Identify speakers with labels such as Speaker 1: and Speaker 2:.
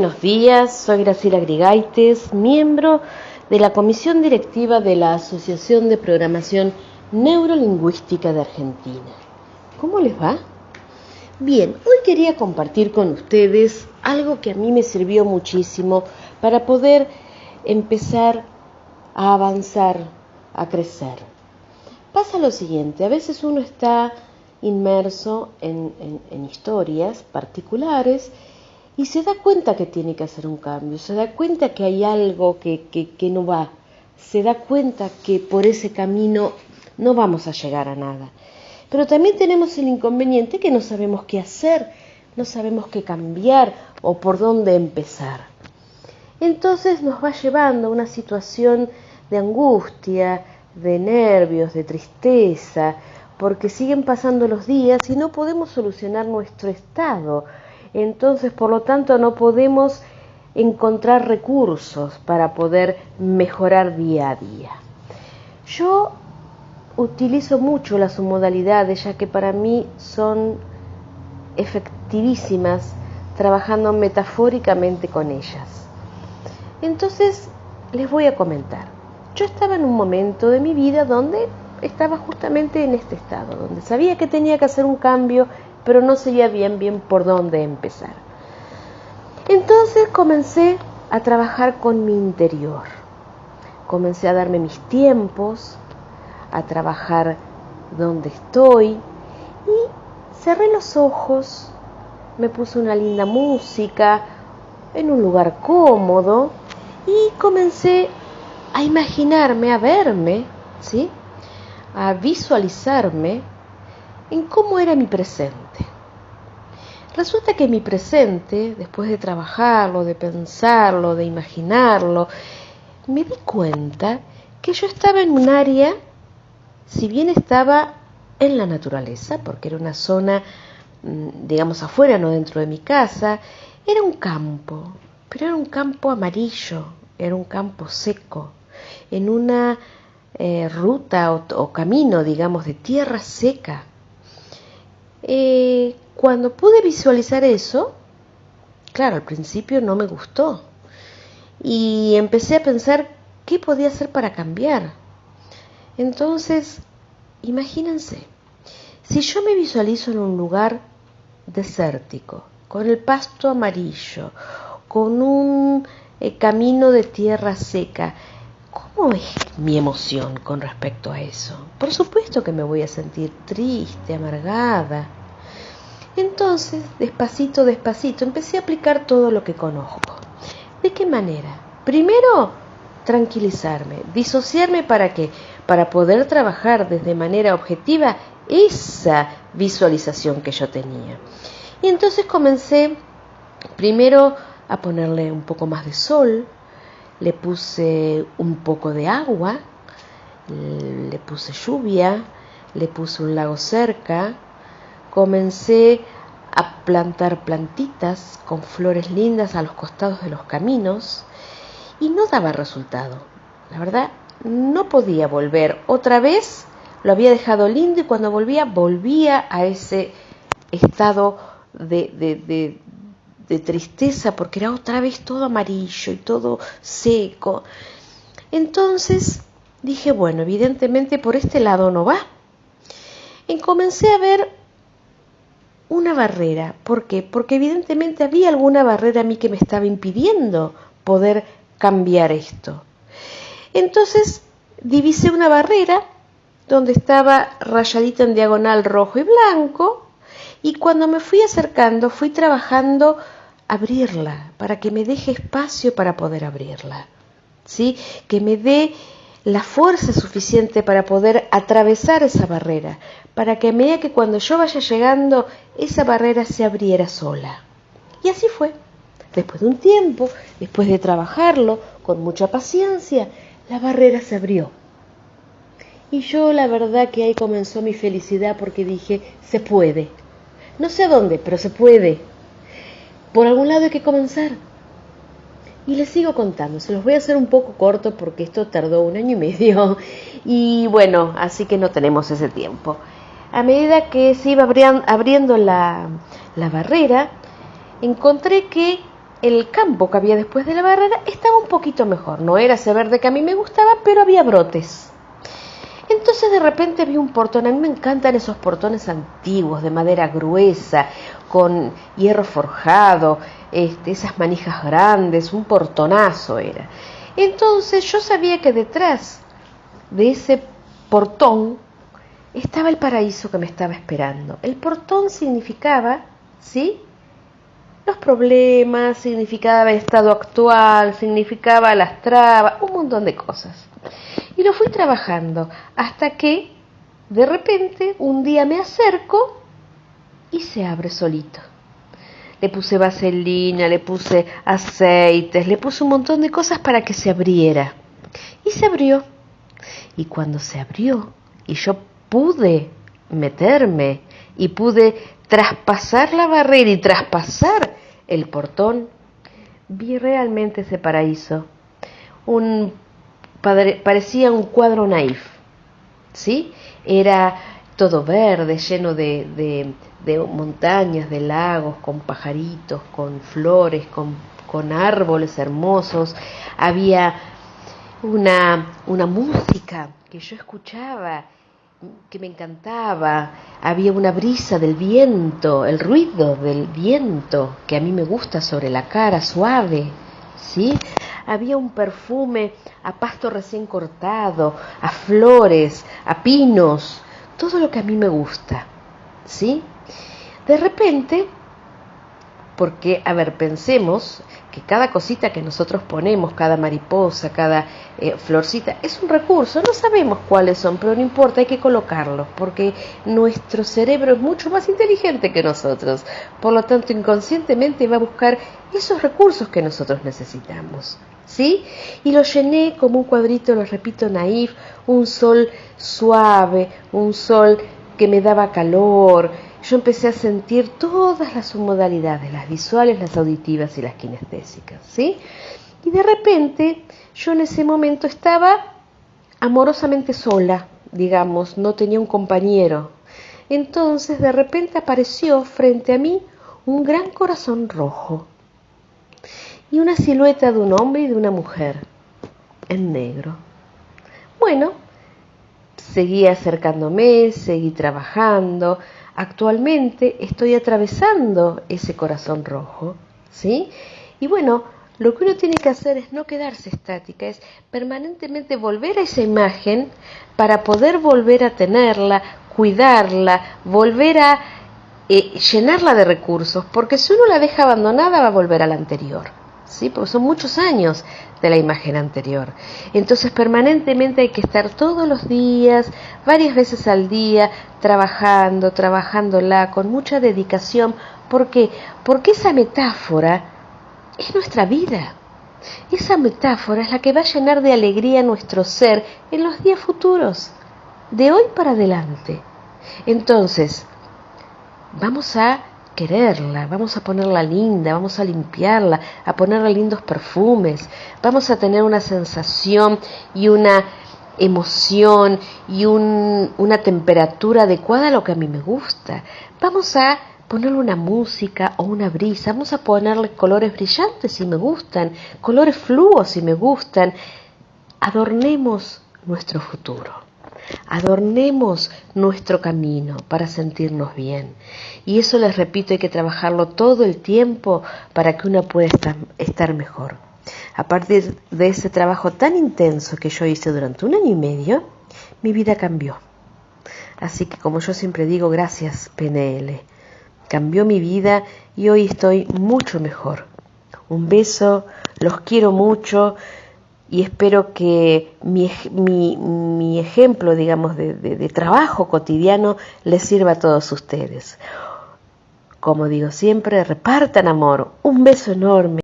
Speaker 1: buenos días, soy Graciela Grigaites, miembro de la Comisión Directiva de la Asociación de Programación Neurolingüística de Argentina. ¿Cómo les va? Bien, hoy quería compartir con ustedes algo que a mí me sirvió muchísimo para poder empezar a avanzar, a crecer. Pasa lo siguiente, a veces uno está inmerso en historias particulares y se da cuenta que tiene que hacer un cambio, se da cuenta que hay algo que no va, se da cuenta que por ese camino no vamos a llegar a nada. Pero también tenemos el inconveniente que no sabemos qué hacer, no sabemos qué cambiar o por dónde empezar. Entonces nos va llevando a una situación de angustia, de nervios, de tristeza, porque siguen pasando los días y no podemos solucionar nuestro estado. Entonces, por lo tanto, no podemos encontrar recursos para poder mejorar día a día. Yo utilizo mucho las submodalidades, ya que para mí son efectivísimas trabajando metafóricamente con ellas. Entonces, les voy a comentar. Yo estaba en un momento de mi vida donde estaba justamente en este estado, donde sabía que tenía que hacer un cambio, pero no sabía bien por dónde empezar. Entonces comencé a trabajar con mi interior. Comencé a darme mis tiempos, a trabajar donde estoy y cerré los ojos, me puse una linda música en un lugar cómodo y comencé a imaginarme, a verme, ¿sí?, a visualizarme en cómo era mi presente. Resulta que mi presente, después de trabajarlo, de pensarlo, de imaginarlo, me di cuenta que yo estaba en un área, si bien estaba en la naturaleza, porque era una zona, digamos, afuera, no dentro de mi casa, era un campo, pero era un campo amarillo, era un campo seco, en una ruta o camino, digamos, de tierra seca. Cuando pude visualizar eso, claro, al principio no me gustó y empecé a pensar qué podía hacer para cambiar. Entonces, imagínense, si yo me visualizo en un lugar desértico, con el pasto amarillo, con un camino de tierra seca, ¿cómo es mi emoción con respecto a eso? Por supuesto que me voy a sentir triste, amargada. Entonces, despacito, empecé a aplicar todo lo que conozco. ¿De qué manera? Primero, tranquilizarme, disociarme. ¿Para qué? Para poder trabajar desde manera objetiva esa visualización que yo tenía. Y entonces comencé primero a ponerle un poco más de sol, le puse un poco de agua, le puse lluvia, le puse un lago cerca, comencé a plantar plantitas con flores lindas a los costados de los caminos y no daba resultado. La verdad, no podía volver. Otra vez lo había dejado lindo y cuando volvía a ese estado de tristeza porque era otra vez todo amarillo y todo seco. Entonces dije, bueno, evidentemente por este lado no va. Y comencé a ver una barrera. ¿Por qué? Porque evidentemente había alguna barrera a mí que me estaba impidiendo poder cambiar esto. Entonces divisé una barrera donde estaba rayadita en diagonal rojo y blanco y cuando me fui acercando fui trabajando abrirla para que me deje espacio para poder abrirla, ¿sí? Que me dé la fuerza suficiente para poder atravesar esa barrera, para que a medida que cuando yo vaya llegando, esa barrera se abriera sola. Y así fue. Después de un tiempo, después de trabajarlo con mucha paciencia, la barrera se abrió. Y yo la verdad que ahí comenzó mi felicidad porque dije, se puede. No sé a dónde, pero se puede. Por algún lado hay que comenzar. Y les sigo contando, se los voy a hacer un poco corto porque esto tardó 1 año y medio y bueno, así que no tenemos ese tiempo. A medida que se iba abriendo la barrera, encontré que el campo que había después de la barrera estaba un poquito mejor. No era ese verde que a mí me gustaba, pero había brotes. Entonces de repente vi un portón. A mí me encantan esos portones antiguos, de madera gruesa, con hierro forjado, esas manijas grandes, un portonazo era. Entonces yo sabía que detrás de ese portón estaba el paraíso que me estaba esperando. El portón significaba, ¿sí?, los problemas, significaba el estado actual, significaba las trabas, un montón de cosas. Y lo fui trabajando hasta que, de repente, un día me acerco y se abre solito. Le puse vaselina, le puse aceites, le puse un montón de cosas para que se abriera. Y se abrió. Y cuando se abrió, y yo pude meterme, y pude traspasar la barrera y traspasar el portón, vi realmente ese paraíso. Parecía un cuadro naif, ¿sí? Era todo verde, lleno de montañas, de lagos, con pajaritos, con flores, con árboles hermosos. Había una música que yo escuchaba, que me encantaba. Había una brisa del viento, el ruido del viento, que a mí me gusta, sobre la cara, suave, ¿sí? Había un perfume a pasto recién cortado, a flores, a pinos, todo lo que a mí me gusta, ¿sí? De repente, porque, a ver, pensemos que cada cosita que nosotros ponemos, cada mariposa, cada florcita, es un recurso. No sabemos cuáles son, pero no importa, hay que colocarlos, porque nuestro cerebro es mucho más inteligente que nosotros. Por lo tanto, inconscientemente va a buscar esos recursos que nosotros necesitamos, ¿sí? Y lo llené como un cuadrito, lo repito, naif, un sol suave, un sol que me daba calor. Yo empecé a sentir todas las submodalidades, las visuales, las auditivas y las kinestésicas, ¿sí? Y de repente, yo en ese momento estaba amorosamente sola, digamos, no tenía un compañero. Entonces, de repente apareció frente a mí un gran corazón rojo y una silueta de un hombre y de una mujer, en negro. Bueno, seguí acercándome, seguí trabajando. Actualmente estoy atravesando ese corazón rojo, ¿sí? Y bueno, lo que uno tiene que hacer es no quedarse estática, es permanentemente volver a esa imagen para poder volver a tenerla, cuidarla, volver a llenarla de recursos, porque si uno la deja abandonada va a volver a la anterior, ¿sí? Porque son muchos años de la imagen anterior. Entonces permanentemente hay que estar todos los días, varias veces al día, trabajándola con mucha dedicación. ¿Por qué? Porque esa metáfora es nuestra vida. Esa metáfora es la que va a llenar de alegría nuestro ser en los días futuros, de hoy para adelante. Entonces, vamos a quererla, vamos a ponerla linda, vamos a limpiarla, a ponerle lindos perfumes, vamos a tener una sensación y una emoción y una temperatura adecuada a lo que a mí me gusta. Vamos a ponerle una música o una brisa, vamos a ponerle colores brillantes si me gustan, colores fluos si me gustan. Adornemos nuestro futuro. Adornemos nuestro camino para sentirnos bien. Y eso, les repito, hay que trabajarlo todo el tiempo para que uno pueda estar mejor. A partir de ese trabajo tan intenso que yo hice durante 1 año y medio, mi vida cambió. Así que, como yo siempre digo, gracias PNL. Cambió mi vida y hoy estoy mucho mejor. Un beso, los quiero mucho. Y espero que mi ejemplo, digamos, de trabajo cotidiano les sirva a todos ustedes. Como digo siempre, repartan amor. Un beso enorme.